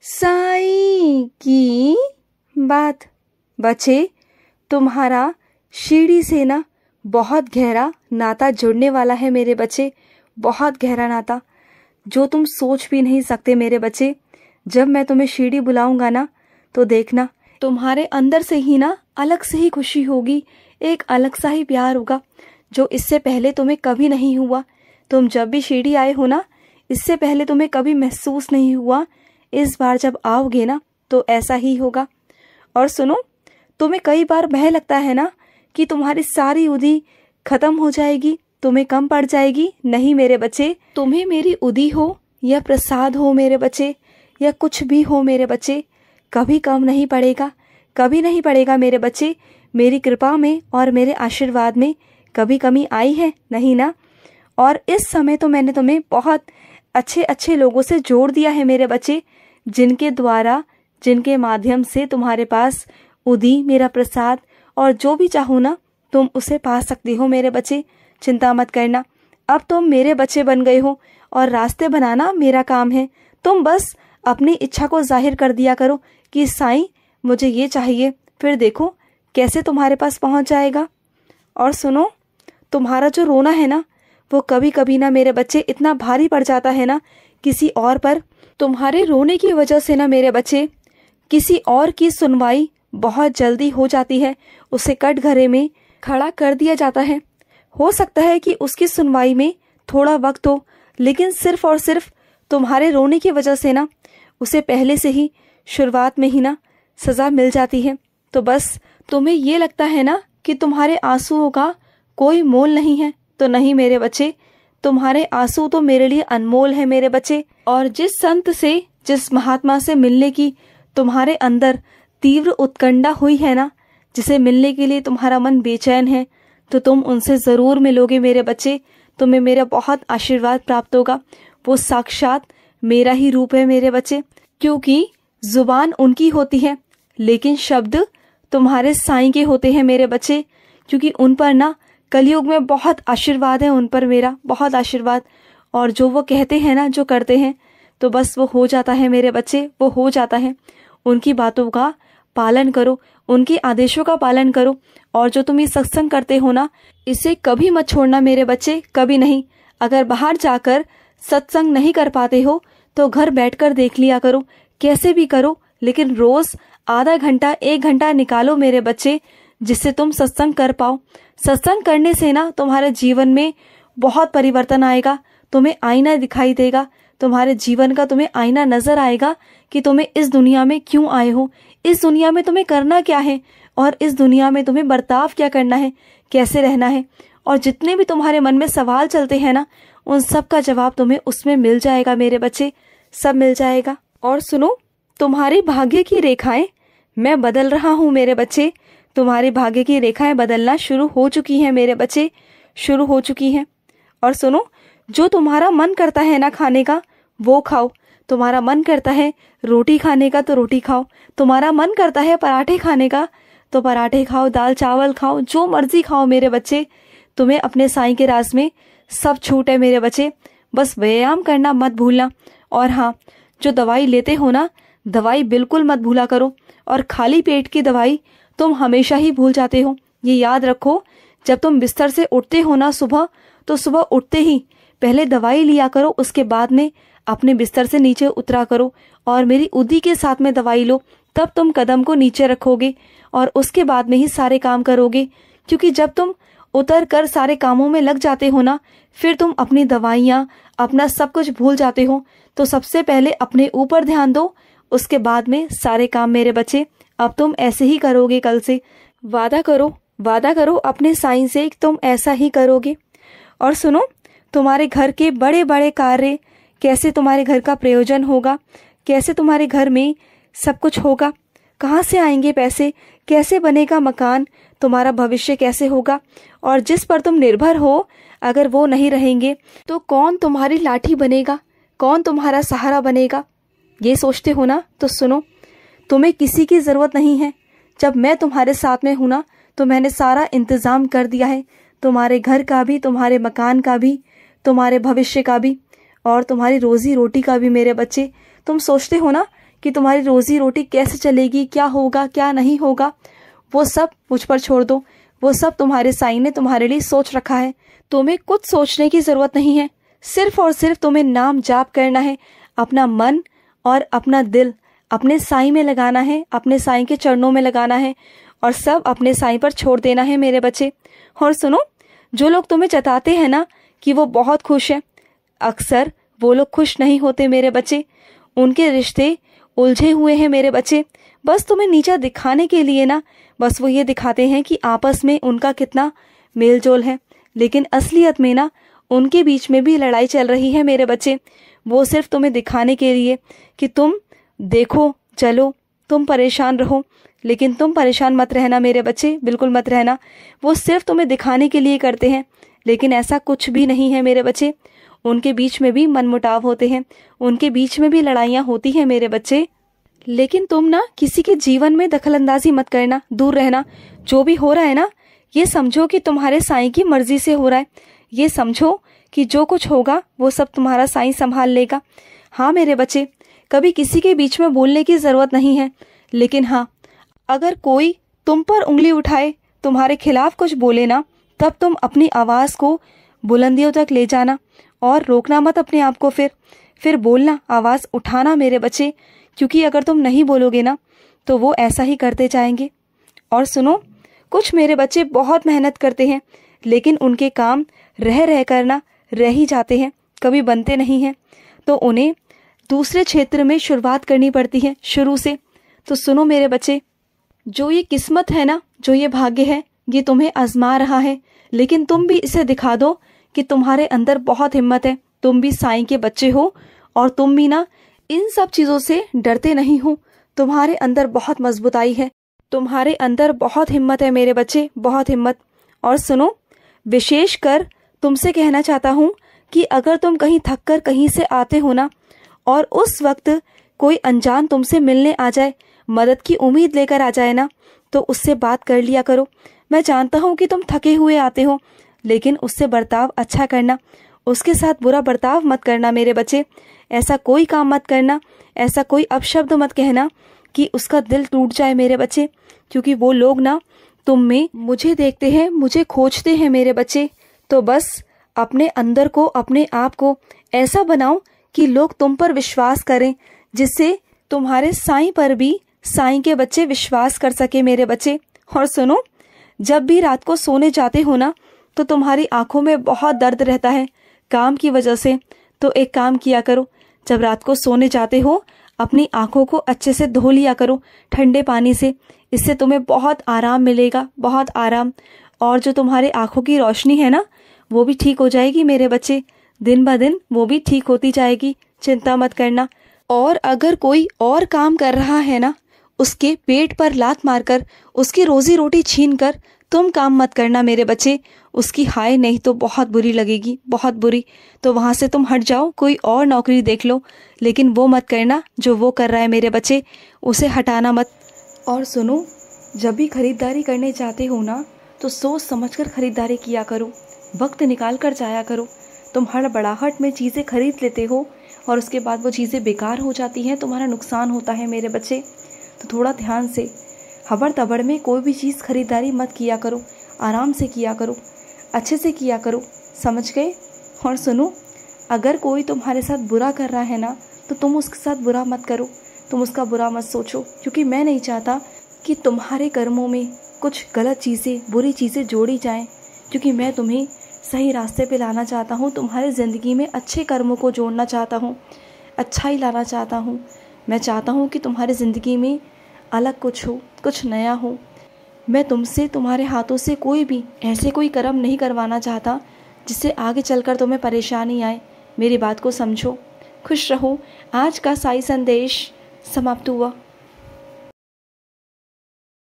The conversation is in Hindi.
साईं की बात। बच्चे, तुम्हारा शीढ़ी से ना बहुत गहरा नाता जुड़ने वाला है मेरे बच्चे, बहुत गहरा नाता जो तुम सोच भी नहीं सकते मेरे बच्चे। जब मैं तुम्हें शीढ़ी बुलाऊंगा ना तो देखना तुम्हारे अंदर से ही ना अलग से ही खुशी होगी, एक अलग सा ही प्यार होगा जो इससे पहले तुम्हें कभी नहीं हुआ। तुम जब भी शीढ़ी आए हो ना, इससे पहले तुम्हें कभी महसूस नहीं हुआ, इस बार जब आओगे ना तो ऐसा ही होगा। और सुनो, तुम्हें कई बार भय लगता है ना कि तुम्हारी सारी उदी खत्म हो जाएगी, तुम्हें कम पड़ जाएगी। नहीं मेरे बच्चे, तुम्हें मेरी उदी हो या प्रसाद हो मेरे बच्चे, या कुछ भी हो मेरे बच्चे, कभी कम नहीं पड़ेगा, कभी नहीं पड़ेगा मेरे बच्चे। मेरी कृपा में और मेरे आशीर्वाद में कभी कमी आई है नहीं ना। और इस समय तो मैंने तुम्हें बहुत अच्छे अच्छे लोगों से जोड़ दिया है मेरे बच्चे, जिनके द्वारा, जिनके माध्यम से तुम्हारे पास उदी, मेरा प्रसाद और जो भी चाहो ना तुम उसे पा सकती हो मेरे बच्चे। चिंता मत करना, अब तुम मेरे बच्चे बन गए हो और रास्ते बनाना मेरा काम है। तुम बस अपनी इच्छा को जाहिर कर दिया करो कि साईं मुझे ये चाहिए, फिर देखो कैसे तुम्हारे पास पहुंच जाएगा। और सुनो, तुम्हारा जो रोना है ना वो कभी कभी ना मेरे बच्चे इतना भारी पड़ जाता है ना किसी और पर। तुम्हारे रोने की वजह से ना मेरे बच्चे किसी और की सुनवाई बहुत जल्दी हो जाती है, उसे कटघरे में खड़ा कर दिया जाता है। हो सकता है कि उसकी सुनवाई में थोड़ा वक्त हो, लेकिन सिर्फ और सिर्फ तुम्हारे रोने की वजह से ना उसे पहले से ही शुरुआत में ही ना सजा मिल जाती है। तो बस तुम्हें ये लगता है ना कि तुम्हारे आंसुओं का कोई मोल नहीं है, तो नहीं मेरे बच्चे, तुम्हारे आंसू तो मेरे लिए अनमोल है मेरे बच्चे। और जिस संत से, जिस महात्मा से मिलने की तुम्हारे अंदर तीव्र उत्कंठा हुई है ना, जिसे मिलने के लिए तुम्हारा मन बेचैन है, तो तुम उनसे जरूर मिलोगे मेरे बच्चे। तुम्हें मेरा बहुत आशीर्वाद प्राप्त होगा। वो साक्षात मेरा ही रूप है मेरे बच्चे, क्योंकि जुबान उनकी होती है लेकिन शब्द तुम्हारे साईं के होते हैं मेरे बच्चे, क्योंकि उन पर ना कलयुग में बहुत आशीर्वाद है, उन पर मेरा बहुत आशीर्वाद। और जो वो कहते हैं ना, जो करते हैं, तो बस वो हो जाता है मेरे बच्चे, वो हो जाता है। उनकी बातों का पालन करो, उनके आदेशों का पालन करो। और जो तुम ये सत्संग करते हो ना, इसे कभी मत छोड़ना मेरे बच्चे, कभी नहीं। अगर बाहर जाकर सत्संग नहीं कर पाते हो तो घर बैठकर देख लिया करो, कैसे भी करो, लेकिन रोज आधा घंटा 1 घंटा निकालो मेरे बच्चे, जिससे तुम सत्संग कर पाओ। सत्संग करने से ना तुम्हारे जीवन में बहुत परिवर्तन आएगा, तुम्हें आईना दिखाई देगा, तुम्हारे जीवन का तुम्हें आईना नजर आएगा कि तुम्हें इस दुनिया में क्यों आए हो, इस दुनिया में तुम्हें करना क्या है, और इस दुनिया में तुम्हें बर्ताव क्या करना है, कैसे रहना है। और जितने भी तुम्हारे मन में सवाल चलते हैं ना, उन सब का जवाब तुम्हें उसमें मिल जाएगा मेरे बच्चे, सब मिल जाएगा। और सुनो, तुम्हारे भाग्य की रेखाएं मैं बदल रहा हूँ मेरे बच्चे। तुम्हारे भाग्य की रेखाएं बदलना शुरू हो चुकी हैं मेरे बच्चे, शुरू हो चुकी हैं। और सुनो, जो तुम्हारा मन करता है ना खाने का वो खाओ। तुम्हारा मन करता है रोटी खाने का तो रोटी खाओ, तुम्हारा मन करता है पराठे खाने का तो पराठे खाओ, दाल चावल खाओ, जो मर्जी खाओ मेरे बच्चे। तुम्हें अपने साईं के राज में सब छूट है मेरे बच्चे। बस व्यायाम करना मत भूलना। और हाँ, जो दवाई लेते हो ना, दवाई बिल्कुल मत भूला करो। और खाली पेट की दवाई तुम हमेशा ही भूल जाते हो, ये याद रखो। जब तुम बिस्तर से उठते हो ना सुबह, तो सुबह उठते ही पहले दवाई लिया करो, उसके बाद में अपने बिस्तर से नीचे उतरा करो और मेरी उदी के साथ में दवाई लो। तब तुम कदम को नीचे रखोगे और उसके बाद में ही सारे काम करोगे। क्योंकि जब तुम उतर कर सारे कामों में लग जाते हो ना, फिर तुम अपनी दवाइयाँ, अपना सब कुछ भूल जाते हो। तो सबसे पहले अपने ऊपर ध्यान दो, उसके बाद में सारे काम मेरे बच्चे। अब तुम ऐसे ही करोगे, कल से वादा करो, वादा करो अपने साईं से कि तुम ऐसा ही करोगे। और सुनो, तुम्हारे घर के बड़े बड़े कार्य, कैसे तुम्हारे घर का प्रयोजन होगा, कैसे तुम्हारे घर में सब कुछ होगा, कहाँ से आएंगे पैसे, कैसे बनेगा मकान, तुम्हारा भविष्य कैसे होगा, और जिस पर तुम निर्भर हो अगर वो नहीं रहेंगे तो कौन तुम्हारी लाठी बनेगा, कौन तुम्हारा सहारा बनेगा, ये सोचते हो ना। तो सुनो, तुम्हें किसी की ज़रूरत नहीं है। जब मैं तुम्हारे साथ में हूँ ना, तो मैंने सारा इंतज़ाम कर दिया है, तुम्हारे घर का भी, तुम्हारे मकान का भी, तुम्हारे भविष्य का भी, और तुम्हारी रोजी रोटी का भी मेरे बच्चे। तुम सोचते हो ना कि तुम्हारी रोजी रोटी कैसे चलेगी, क्या होगा क्या नहीं होगा, वो सब मुझ पर छोड़ दो। वो सब तुम्हारे साईं ने तुम्हारे लिए सोच रखा है। तुम्हें कुछ सोचने की जरूरत नहीं है। सिर्फ और सिर्फ तुम्हें नाम जाप करना है। अपना मन और अपना दिल अपने साईं में लगाना है, अपने साईं के चरणों में लगाना है और सब अपने साईं पर छोड़ देना है मेरे बच्चे। और सुनो, जो लोग तुम्हें जताते हैं ना कि वो बहुत खुश है, अक्सर वो लोग खुश नहीं होते मेरे बच्चे। उनके रिश्ते उलझे हुए हैं मेरे बच्चे। बस तुम्हें नीचा दिखाने के लिए ना, बस वो ये दिखाते हैं कि आपस में उनका कितना मेल जोल है, लेकिन असलियत में ना उनके बीच में भी लड़ाई चल रही है मेरे बच्चे। वो सिर्फ तुम्हें दिखाने के लिए कि तुम देखो, चलो, तुम परेशान रहो, लेकिन तुम परेशान मत रहना मेरे बच्चे, बिल्कुल मत रहना। वो सिर्फ तुम्हें दिखाने के लिए करते हैं, लेकिन ऐसा कुछ भी नहीं है मेरे बच्चे। उनके बीच में भी मनमुटाव होते हैं, उनके बीच में भी लड़ाइयाँ होती हैं मेरे बच्चे। लेकिन तुम ना किसी के जीवन में दखलंदाजी मत करना, दूर रहना। जो भी हो रहा है ना, ये समझो कि तुम्हारे साईं की मर्जी से हो रहा है। ये समझो कि जो कुछ होगा वो सब तुम्हारा साईं संभाल लेगा। हाँ मेरे बच्चे, कभी किसी के बीच में बोलने की ज़रूरत नहीं है, लेकिन हाँ, अगर कोई तुम पर उंगली उठाए, तुम्हारे खिलाफ कुछ बोले ना, तब तुम अपनी आवाज़ को बुलंदियों तक ले जाना और रोकना मत अपने आप को। फिर बोलना, आवाज़ उठाना मेरे बच्चे, क्योंकि अगर तुम नहीं बोलोगे ना तो वो ऐसा ही करते जाएंगे। और सुनो, कुछ मेरे बच्चे बहुत मेहनत करते हैं, लेकिन उनके काम रह रह कर ना रह ही जाते हैं, कभी बनते नहीं हैं। तो उन्हें दूसरे क्षेत्र में शुरुआत करनी पड़ती है शुरू से। तो सुनो मेरे बच्चे, जो ये किस्मत है ना, जो ये भाग्य है, ये तुम्हें आजमा रहा है, लेकिन तुम भी इसे दिखा दो कि तुम्हारे अंदर बहुत हिम्मत है। तुम भी साईं के बच्चे हो और तुम भी ना इन सब चीज़ों से डरते नहीं हो। तुम्हारे अंदर बहुत मजबूताई है, तुम्हारे अंदर बहुत हिम्मत है मेरे बच्चे, बहुत हिम्मत। और सुनो, विशेष कर तुमसे कहना चाहता हूँ कि अगर तुम कहीं थक कर कहीं से आते हो ना और उस वक्त कोई अनजान तुमसे मिलने आ जाए, मदद की उम्मीद लेकर आ जाए ना, तो उससे बात कर लिया करो। मैं जानता हूँ कि तुम थके हुए आते हो, लेकिन उससे बर्ताव अच्छा करना, उसके साथ बुरा बर्ताव मत करना मेरे बच्चे। ऐसा कोई काम मत करना, ऐसा कोई अपशब्द मत कहना कि उसका दिल टूट जाए मेरे बच्चे, क्योंकि वो लोग ना तुम में मुझे देखते हैं, मुझे खोजते हैं मेरे बच्चे। तो बस अपने अंदर को, अपने आप को ऐसा बनाओ कि लोग तुम पर विश्वास करें, जिससे तुम्हारे साईं पर भी साईं के बच्चे विश्वास कर सके मेरे बच्चे। और सुनो, जब भी रात को सोने जाते हो ना, तो तुम्हारी आंखों में बहुत दर्द रहता है काम की वजह से। तो एक काम किया करो, जब रात को सोने जाते हो, अपनी आंखों को अच्छे से धो लिया करो ठंडे पानी से। इससे तुम्हें बहुत आराम मिलेगा, बहुत आराम। और जो तुम्हारे आंखों की रोशनी है ना, वो भी ठीक हो जाएगी मेरे बच्चे, दिन ब दिन वो भी ठीक होती जाएगी, चिंता मत करना। और अगर कोई और काम कर रहा है ना, उसके पेट पर लात मारकर, उसकी रोजी रोटी छीन कर तुम काम मत करना मेरे बच्चे। उसकी हाय नहीं तो बहुत बुरी लगेगी, बहुत बुरी। तो वहाँ से तुम हट जाओ, कोई और नौकरी देख लो, लेकिन वो मत करना जो वो कर रहा है मेरे बच्चे, उसे हटाना मत। और सुनो, जब भी खरीदारी करने जाते हो ना, तो सोच समझकर खरीदारी किया करो, वक्त निकाल कर जाया करो। तुम हड़बड़ाहट में चीज़ें खरीद लेते हो और उसके बाद वो चीज़ें बेकार हो जाती हैं, तुम्हारा नुकसान होता है मेरे बच्चे। तो थोड़ा ध्यान से, हबड़ तबड़ में कोई भी चीज़ खरीदारी मत किया करो, आराम से किया करो, अच्छे से किया करो, समझ गए। और सुनो, अगर कोई तुम्हारे साथ बुरा कर रहा है ना, तो तुम उसके साथ बुरा मत करो, तुम उसका बुरा मत सोचो, क्योंकि मैं नहीं चाहता कि तुम्हारे कर्मों में कुछ गलत चीज़ें, बुरी चीज़ें जोड़ी जाएं, क्योंकि मैं तुम्हें सही रास्ते पे लाना चाहता हूँ, तुम्हारी ज़िंदगी में अच्छे कर्मों को जोड़ना चाहता हूँ, अच्छा ही लाना चाहता हूँ। मैं चाहता हूँ कि तुम्हारी ज़िंदगी में अलग कुछ हो, कुछ नया हो। मैं तुमसे, तुम्हारे हाथों से कोई भी ऐसे कोई कर्म नहीं करवाना चाहता जिससे आगे चलकर तुम्हें परेशानी आए। मेरी बात को समझो। खुश रहो। आज का साई संदेश समाप्त हुआ।